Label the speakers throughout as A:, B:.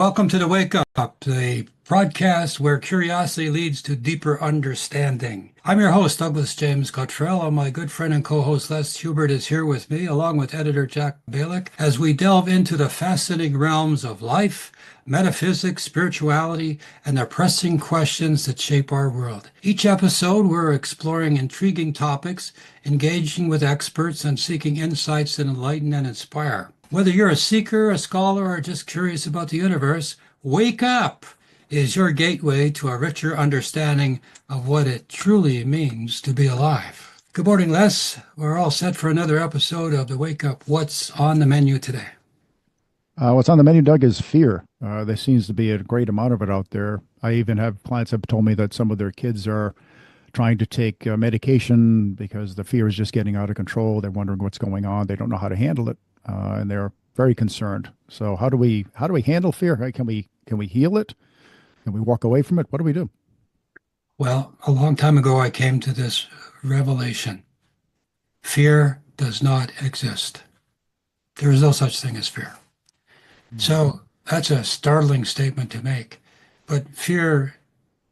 A: Welcome to the Wake Up, the broadcast where curiosity leads to deeper understanding. I'm your host, Douglas James Cottrell, and my good friend and co-host Les Hubert is here with me, along with editor Jack Balick, as we delve into the fascinating realms of life, metaphysics, spirituality, and the pressing questions that shape our world. Each episode, we're exploring intriguing topics, engaging with experts, and seeking insights that enlighten and inspire. Whether you're a seeker, a scholar, or just curious about the universe, Wake Up is your gateway to a richer understanding of what it truly means to be alive. Good morning, Les. We're all set for another episode of the Wake Up. What's on the menu today?
B: What's on the menu, Doug, is fear. There seems to be a great amount of it out there. I even have clients have told me that some of their kids are trying to take medication because the fear is just getting out of control. They're wondering what's going on. They don't know how to handle it, and they're very concerned. So how do we handle fear? Right? Can we heal it? Can we walk away from it? What do we do?
A: Well, a long time ago, I came to this revelation. Fear does not exist. There is no such thing as fear. So that's a startling statement to make. But fear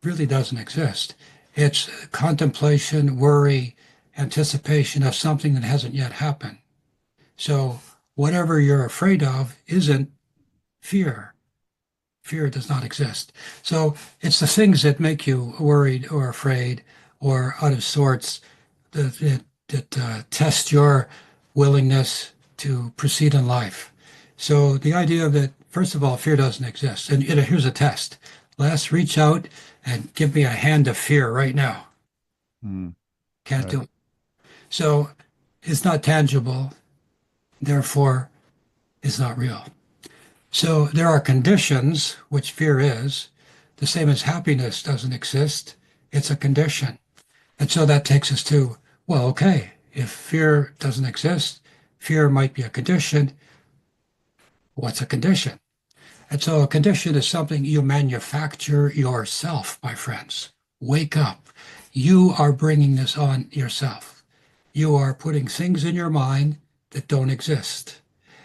A: really doesn't exist. It's contemplation, worry, anticipation of something that hasn't yet happened. So whatever you're afraid of isn't fear. Fear does not exist. So it's the things that make you worried or afraid or out of sorts that test your willingness to proceed in life. So the idea that, first of all, fear doesn't exist. And here's a test. Les, reach out and give me a hand of fear right now.
B: Hmm.
A: Can't
B: Uh,
A: do it. So it's not tangible. Therefore, it's not real. So there are conditions, which fear is, the same as happiness doesn't exist. It's a condition. And so that takes us to, well, okay, if fear doesn't exist, fear might be a condition. What's a condition? And so a condition is something you manufacture yourself, my friends. Wake up. You are bringing this on yourself. You are putting things in your mind that don't exist.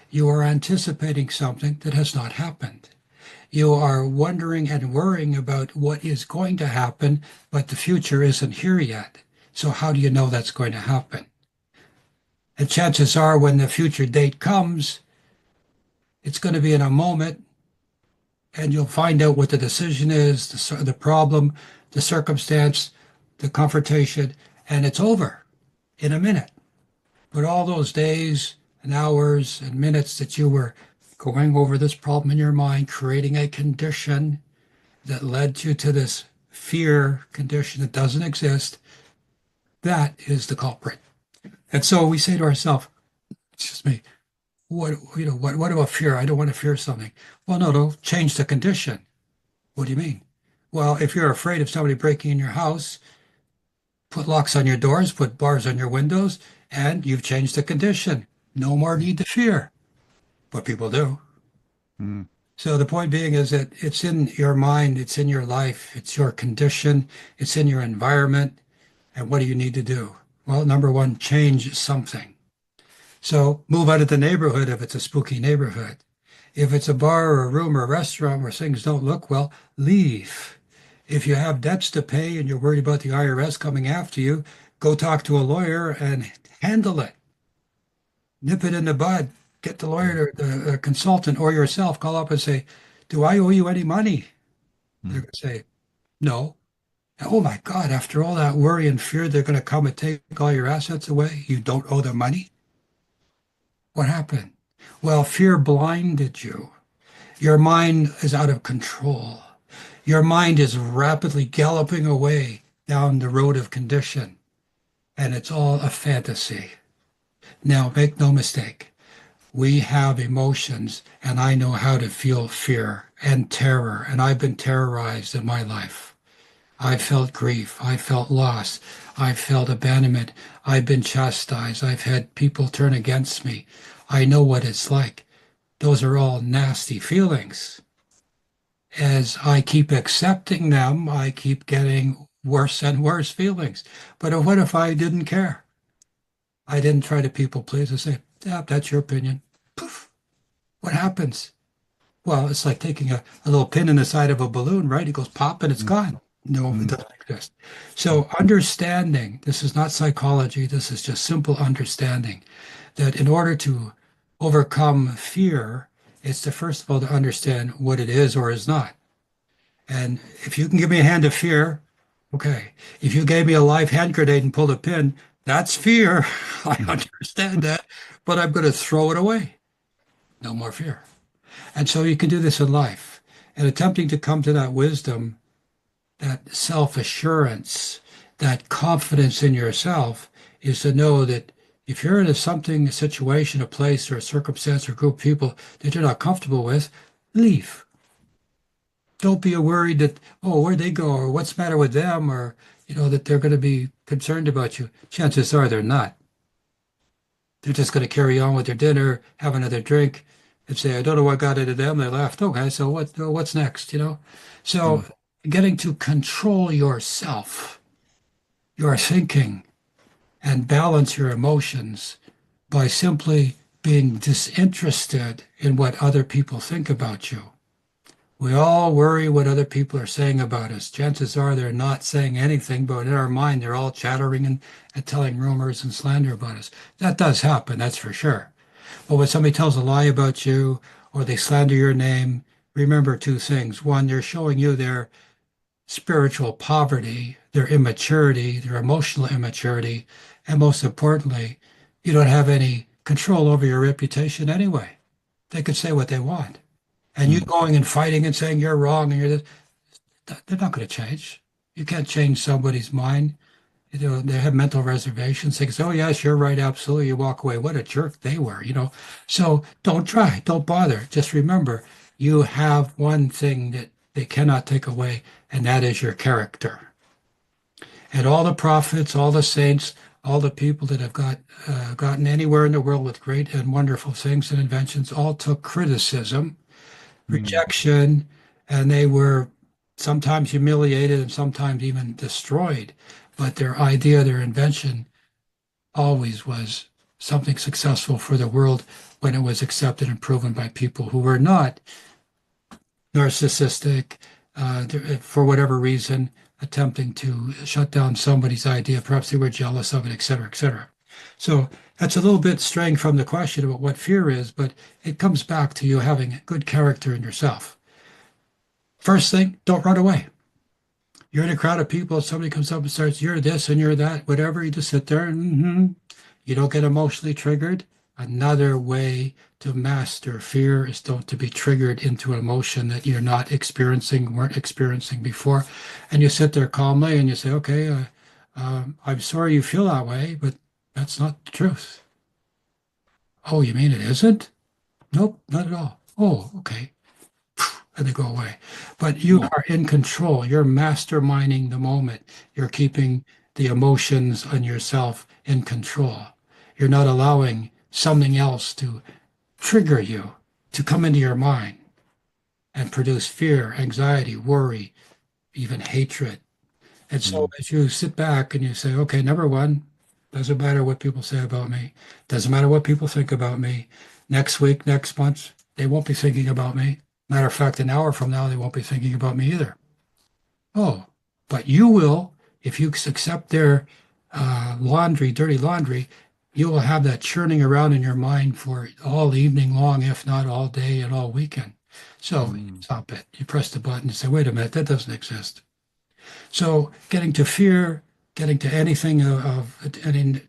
A: You are anticipating something that has not happened. You are wondering and worrying about what is going to happen, but the future isn't here yet. So how do you know that's going to happen? And chances are when the future date comes, it's going to be in a moment and you'll find out what the decision is, the problem, the circumstance, the confrontation, and it's over in a minute. But all those days and hours and minutes that you were going over this problem in your mind, creating a condition that led you to this fear condition that doesn't exist, that is the culprit. And so we say to ourselves, excuse me, what about fear? I don't want to fear something. Well, no, change the condition. What do you mean? Well, if you're afraid of somebody breaking in your house, put locks on your doors, put bars on your windows, and you've changed the condition. No more need to fear. But people do.
B: hmm.
A: So the point being is that it's in your mind, it's in your life, it's your condition, it's in your environment. And what do you need to do? Well, number one, change something. So move out of the neighborhood if it's a spooky neighborhood. If it's a bar or a room or a restaurant where things don't look well, leave. If you have debts to pay and you're worried about the IRS coming after you, go talk to a lawyer and handle it. Nip it in the bud. Get the lawyer, the consultant, or yourself, call up and say, do I owe you any money? They're
B: Hmm.
A: going to say, no. Oh my God, after all that worry and fear, they're going to come and take all your assets away. You don't owe them money. What happened? Well, fear blinded you. Your mind is out of control. Your mind is rapidly galloping away down the road of condition, and it's all a fantasy. Now, make no mistake. We have emotions, and I know how to feel fear and terror, and I've been terrorized in my life. I felt grief. I felt loss. I felt abandonment. I've been chastised. I've had people turn against me. I know what it's like. Those are all nasty feelings. As I keep accepting them, I keep getting worse and worse feelings. But what if I didn't care? I didn't try to people please. I say, yeah, that's your opinion. Poof. What happens? Well, it's like taking a little pin in the side of a balloon, right? It goes pop and it's
B: Mm,
A: gone. No, it
B: mm,
A: doesn't exist. So understanding, this is not psychology, this is just simple understanding that in order to overcome fear, it's to first of all to understand what it is or is not. And if you can give me a hand of fear, okay. If you gave me a live hand grenade and pulled a pin, that's fear. I
B: mm,
A: understand that, but I'm going to throw it away. No more fear. And so you can do this in life. And attempting to come to that wisdom, that self-assurance, that confidence in yourself is to know that if you're in a situation, a place, or a circumstance or group of people that you're not comfortable with, leave. Don't be worried that, oh, where'd they go? Or what's the matter with them? Or, that they're going to be concerned about you. Chances are they're not. They're just going to carry on with their dinner, have another drink, and say, I don't know what got into them. They left. Okay, so what's next? So
B: mm,
A: getting to control yourself, your thinking, and balance your emotions by simply being disinterested in what other people think about you. We all worry what other people are saying about us. Chances are they're not saying anything, but in our mind, they're all chattering and telling rumors and slander about us. That does happen, that's for sure. But when somebody tells a lie about you or they slander your name, remember two things. One, they're showing you their spiritual poverty, their immaturity, their emotional immaturity, and most importantly, you don't have any control over your reputation anyway. They could say what they want. And you
B: mm.
A: going and fighting and saying you're wrong and you're this, they're not going to change. You can't change somebody's mind. They have mental reservations. They say, oh, yes, you're right. Absolutely. You walk away. What a jerk they were. So don't try. Don't bother. Just remember, you have one thing that they cannot take away, and that is your character. And all the prophets, all the saints, all the people that have gotten anywhere in the world with great and wonderful things and inventions all took criticism,
B: Mm.
A: rejection, and they were sometimes humiliated and sometimes even destroyed. But their idea, their invention always was something successful for the world when it was accepted and proven by people who were not narcissistic, for whatever reason, attempting to shut down somebody's idea. Perhaps they were jealous of it, et cetera, et cetera. So that's a little bit straying from the question about what fear is, but it comes back to you having good character in yourself. First thing, don't run away. You're in a crowd of people, somebody comes up and starts, you're this and you're that, whatever, you just sit there and you don't get emotionally triggered. Another way to master fear is don't to be triggered into an emotion that you're not experiencing, weren't experiencing before. And you sit there calmly and you say, okay, I'm sorry you feel that way, but that's not the truth. Oh, you mean it isn't? Nope, not at all. Oh, okay. And they go away. But you
B: Mm.
A: are in control. You're masterminding the moment. You're keeping the emotions on yourself in control. You're not allowing something else to trigger you, to come into your mind and produce fear, anxiety, worry, even hatred. And so
B: Mm.
A: as you sit back and you say, okay, number one, doesn't matter what people say about me, doesn't matter what people think about me. Next week, next month, they won't be thinking about me. Matter of fact, an hour from now, they won't be thinking about me either. Oh, but you will, if you accept their laundry, dirty laundry, you will have that churning around in your mind for all evening long, if not all day and all weekend. So you
B: Mm.
A: stop it. You press the button and say, wait a minute, that doesn't exist. So getting to fear, getting to anything of any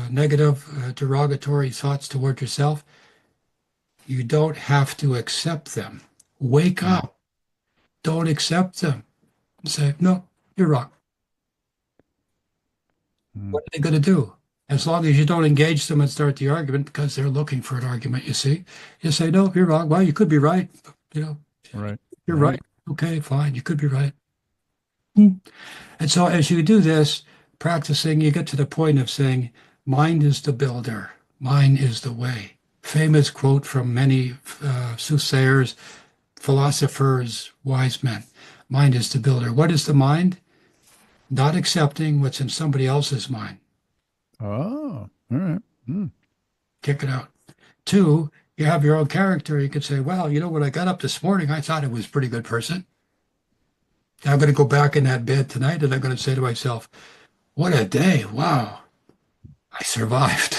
A: negative, derogatory thoughts toward yourself, you don't have to accept them. Wake
B: Mm.
A: up. Don't accept them. Say, no, you're wrong.
B: Mm.
A: What are they going to do? As long as you don't engage them and start the argument, because they're looking for an argument, you see, you say, no, you're wrong. Well, you could be right. You know,
B: Right.
A: you're
B: Right.
A: right. Okay, fine. You could be right. Hmm. And so as you do this, practicing, you get to the point of saying, mind is the builder, mind is the way. Famous quote from many soothsayers, philosophers, wise men. Mind is the builder. What is the mind? Not accepting what's in somebody else's mind.
B: Oh, all right. Mm.
A: Kick it out. Two, You have your own character. You could say, well, when I got up this morning, I thought I was a pretty good person. I'm going to go back in that bed tonight and I'm going to say to myself, what a day. Wow, I survived.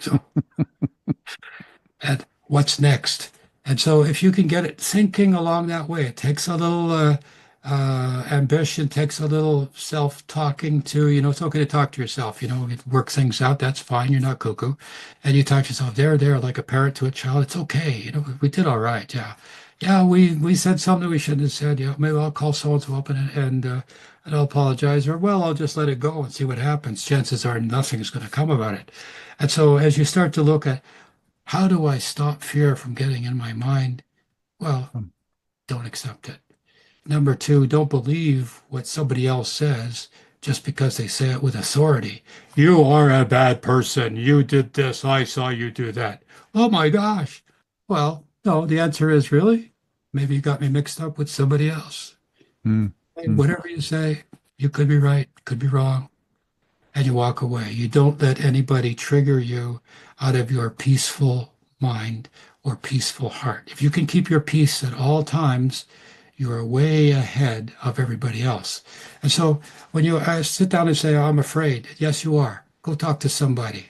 A: So, and what's next? And so if you can get it thinking along that way, it takes a little ambition, takes a little self-talking to, it's okay to talk to yourself, work things out. That's fine. You're not cuckoo. And you talk to yourself there, like a parent to a child. It's okay. We did all right. Yeah. Yeah, we said something we shouldn't have said. Yeah, maybe I'll call so-and-so up and I'll apologize. Or, well, I'll just let it go and see what happens. Chances are nothing is going to come about it. And so as you start to look at how do I stop fear from getting in my mind? Well,
B: Um,
A: don't accept it. Number two, don't believe what somebody else says just because they say it with authority. You are a bad person. You did this. I saw you do that. Oh my gosh. Well, no, the answer is really, maybe you got me mixed up with somebody else.
B: mm,
A: And
B: mm,
A: whatever you say, you could be right, could be wrong, and you walk away. You don't let anybody trigger you out of your peaceful mind or peaceful heart. If you can keep your peace at all times, you are way ahead of everybody else. And so when you sit down and say, oh, I'm afraid, yes, you are. Go talk to somebody.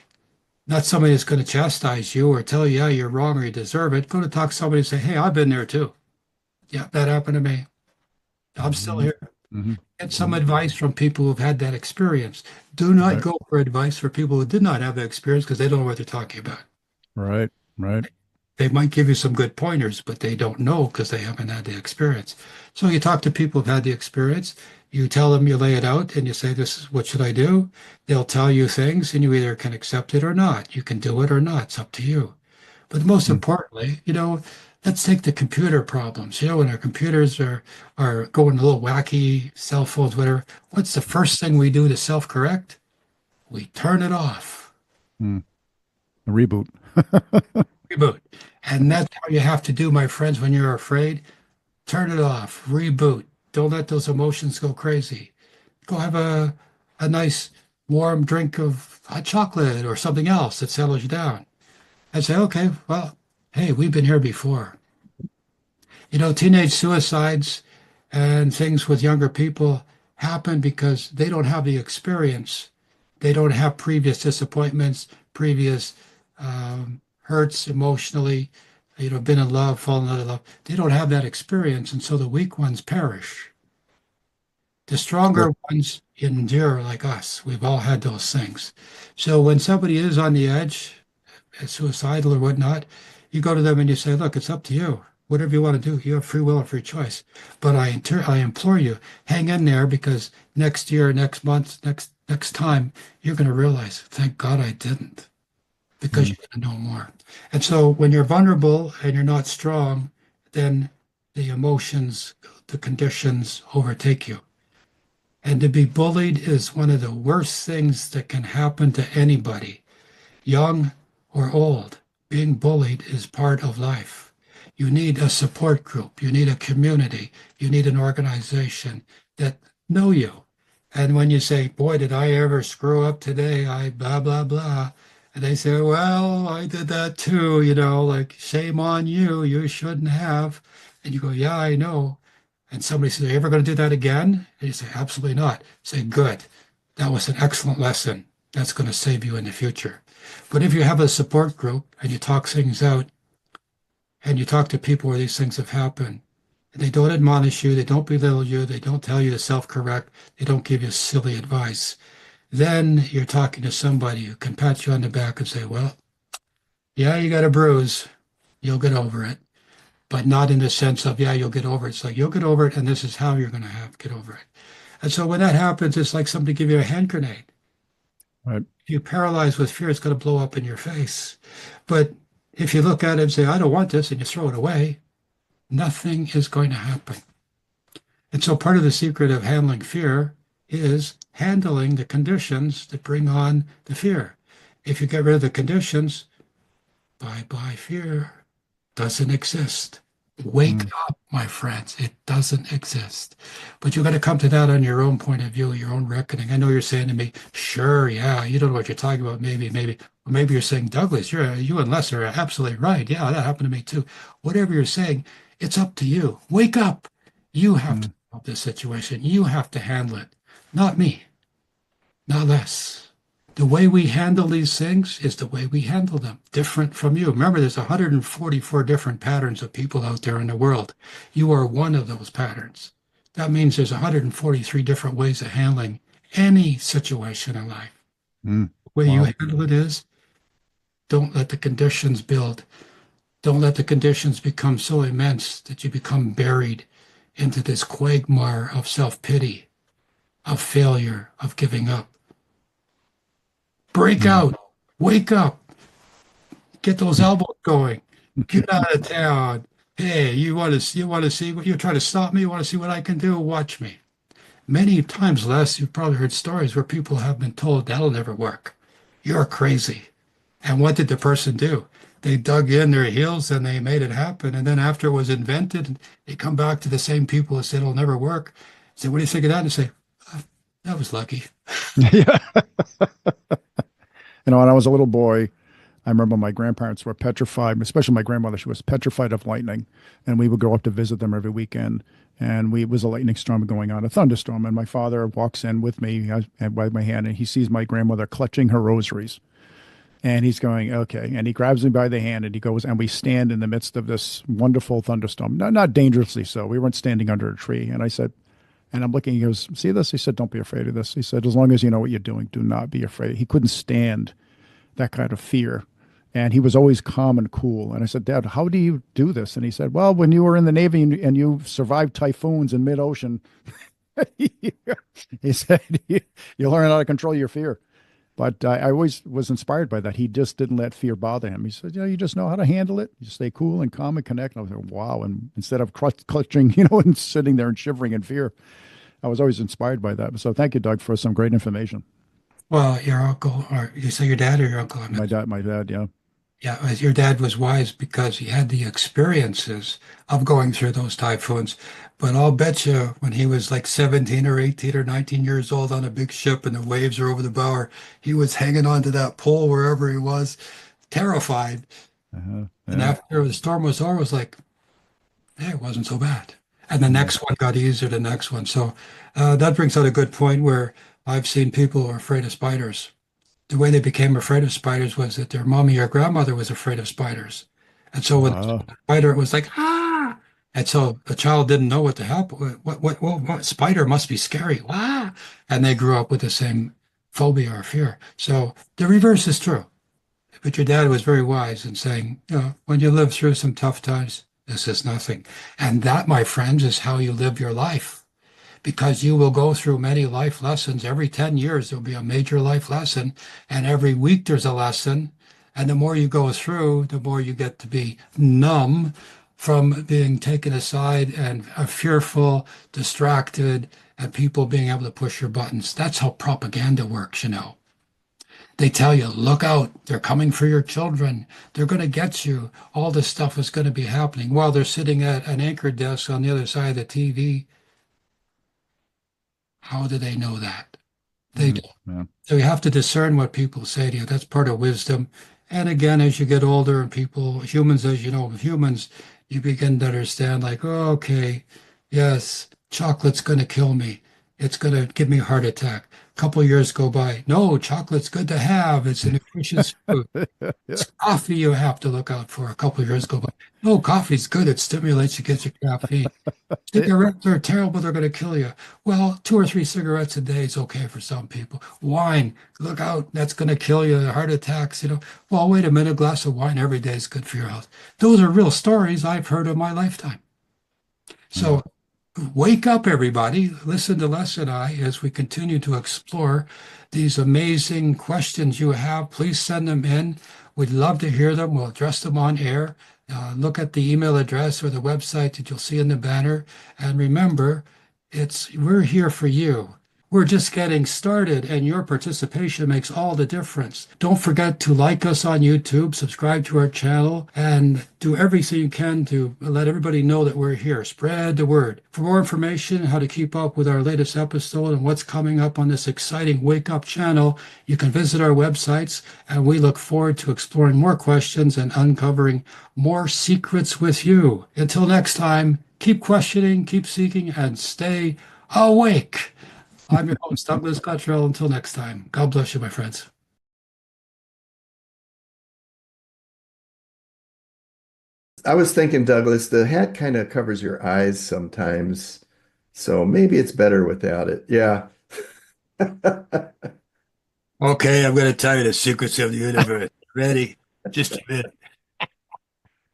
A: Not somebody that's going to chastise you or tell you, yeah, you're wrong or you deserve it. Go to talk to somebody and say, hey, I've been there too. Yeah, that happened to me. I'm still
B: mhm,
A: here.
B: mhm,
A: Get some
B: mhm.
A: advice from people who've had that experience. Do not
B: Right,
A: go for advice for people who did not have that experience because they don't know what they're talking about.
B: right, right.
A: They might give you some good pointers, but they don't know because they haven't had the experience. So you talk to people who've had the experience, you tell them, you lay it out, and you say, this is what should I do? They'll tell you things, and you either can accept it or not. You can do it or not. It's up to you. But most
B: Mm,
A: importantly, let's take the computer problems. When our computers are going a little wacky, cell phones, whatever, what's the first thing we do to self-correct? We turn it off,
B: mm. A reboot.
A: reboot. And that's how you have to do, my friends, when you're afraid. Turn it off, reboot. Don't let those emotions go crazy. Go have a nice warm drink of hot chocolate or something else that settles you down. And say, okay, well, hey, we've been here before. Teenage suicides and things with younger people happen because they don't have the experience. They don't have previous disappointments, previous hurts emotionally, been in love, fallen out of love. They don't have that experience, and so the weak ones perish. The
B: Sure.
A: stronger ones endure like us. We've all had those things. So when somebody is on the edge, suicidal or whatnot, you go to them and you say, look, it's up to you. Whatever you want to do, you have free will and free choice. But I implore you, hang in there because next year, next month, next time, you're going to realize, thank God I didn't, because
B: Mm,
A: you're going to know more. And so when you're vulnerable and you're not strong, then the emotions, the conditions overtake you. And to be bullied is one of the worst things that can happen to anybody, young or old. Being bullied is part of life. You need a support group. You need a community. You need an organization that know you. And when you say, boy, did I ever screw up today? I blah, blah, blah. And they say, well, I did that too, like shame on you. You shouldn't have. And you go, yeah, I know. And somebody says, are you ever going to do that again? And you say, absolutely not. Say, good. That was an excellent lesson. That's going to save you in the future. But if you have a support group and you talk things out and you talk to people where these things have happened, and they don't admonish you, they don't belittle you, they don't tell you to self-correct, they don't give you silly advice, then you're talking to somebody who can pat you on the back and say, well, yeah, you got a bruise. You'll get over it. But not in the sense of, yeah, you'll get over it. It's like, you'll get over it, and this is how you're going to get over it. And so when that happens, it's like somebody give you a hand grenade.
B: right.
A: If you're paralyzed with fear, it's going to blow up in your face. But if you look at it and say, I don't want this, and you throw it away, nothing is going to happen. And so part of the secret of handling fear is handling the conditions that bring on the fear. If you get rid of the conditions, bye bye fear doesn't exist. Wake
B: Mm.
A: up, my friends. It doesn't exist. But you're going to come to that on your own point of view, your own reckoning. I know you're saying to me, sure, yeah, you don't know what you're talking about. Maybe. Or maybe you're saying, Douglas, you and Les are absolutely right. Yeah, that happened to me too. Whatever you're saying, it's up to you. Wake up. You have to
B: Mm.
A: solve this situation. You have to handle it. Not me, not Les. The way we handle these things is the way we handle them, different from you. Remember, there's 144 different patterns of people out there in the world. You are one of those patterns. That means there's 143 different ways of handling any situation in life.
B: Mm.
A: The way you
B: Wow.
A: handle it is don't let the conditions build. Don't let the conditions become so immense that you become buried into this quagmire of self-pity, of failure, of giving up. Break
B: Mm.
A: out, wake up, get those elbows going. Get out of town. Hey, you want to see what you're trying to stop me? You want to see what I can do? Watch me. Many times, Les, you've probably heard stories where people have been told that'll never work. You're crazy. And what did the person do? They dug in their heels and they made it happen. And then after it was invented, they come back to the same people who said it'll never work. Say, what do you think of that? And say, that was lucky.
B: Yeah. When I was a little boy, I remember my grandparents were petrified, especially my grandmother. She was petrified of lightning, and we would go up to visit them every weekend. And it was a lightning storm going on, a thunderstorm. And my father walks in with me and by my hand, and he sees my grandmother clutching her rosaries. And he's going, okay. And he grabs me by the hand and he goes, and we stand in the midst of this wonderful thunderstorm. Not dangerously so. We weren't standing under a tree. And I said, and I'm looking, he goes, see this? He said, don't be afraid of this. He said, as long as you know what you're doing, do not be afraid. He couldn't stand that kind of fear. And he was always calm and cool. And I said, Dad, how do you do this? And he said, well, when you were in the Navy and you survived typhoons in mid-ocean, he said, you learn how to control your fear. But I always was inspired by that. He just didn't let fear bother him. He said, you just know how to handle it. You stay cool and calm and connect. And I was like, wow. And instead of clutching, and sitting there and shivering in fear, I was always inspired by that. So thank you, Doug, for some great information.
A: Well, your uncle, or you say your dad or your uncle? I mean,
B: My dad, yeah.
A: yeah, your dad was wise because he had the experiences of going through those typhoons. But I'll bet you when he was like 17 or 18 or 19 years old on a big ship and the waves are over the bow, he was hanging on to that pole wherever he was, terrified. And
B: Yeah.
A: after the storm was over, it was like, hey, it wasn't so bad. And the
B: Mm.
A: next one got easier, the next one. So that brings out a good point where I've seen people who are afraid of spiders. The way they became afraid of spiders was that their mommy or grandmother was afraid of spiders. And so when
B: Uh,
A: the spider it was like, ah. And so the child didn't know what to help. What spider must be scary. Ah. And they grew up with the same phobia or fear. So the reverse is true. But your dad was very wise in saying, when you live through some tough times, this is nothing. And that, my friends, is how you live your life because you will go through many life lessons. Every 10 years, there'll be a major life lesson, and every week there's a lesson. And the more you go through, the more you get to be numb from being taken aside and fearful, distracted, and people being able to push your buttons. That's how propaganda works. They tell you, look out, they're coming for your children. They're going to get you. All this stuff is going to be happening while they're sitting at an anchor desk on the other side of the TV. How do they know that? They
B: mm,
A: do.
B: yeah.
A: So you have to discern what people say to you. That's part of wisdom. And again, as you get older and humans, as you know, with humans, you begin to understand like, oh, okay, yes, chocolate's going to kill me. It's going to give me a heart attack. A couple of years go by. No, chocolate's good to have. It's a nutritious food.
B: Yeah.
A: It's coffee you have to look out for. A couple of years go by. No, coffee's good. It stimulates you, gets your caffeine. Cigarettes are terrible. They're going to kill you. Well, 2 or 3 cigarettes a day is okay for some people. Wine, look out. That's going to kill you. Heart attacks. Well, wait a minute. A glass of wine every day is good for your health. Those are real stories I've heard in my lifetime.
B: Yeah.
A: So wake up, everybody. Listen to Les and I as we continue to explore these amazing questions you have. Please send them in. We'd love to hear them. We'll address them on air. Look at the email address or the website that you'll see in the banner. And remember, we're here for you. We're just getting started, and your participation makes all the difference. Don't forget to like us on YouTube, subscribe to our channel, and do everything you can to let everybody know that we're here. Spread the word. For more information, how to keep up with our latest episode and what's coming up on this exciting Wake Up channel, you can visit our websites, and we look forward to exploring more questions and uncovering more secrets with you. Until next time, keep questioning, keep seeking, and stay awake. I'm your host, Les Cottrell. Until next time, God bless you, my friends.
C: I was thinking, Douglas, the hat kind of covers your eyes sometimes, so maybe it's better without it. Yeah.
A: Okay, I'm going to tell you the secrets of the universe. Ready? Just a minute.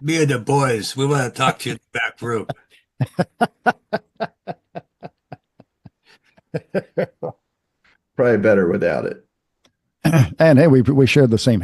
A: Me and the boys, we want to talk to you in the back room.
C: Probably better without it.
B: And hey, we shared the same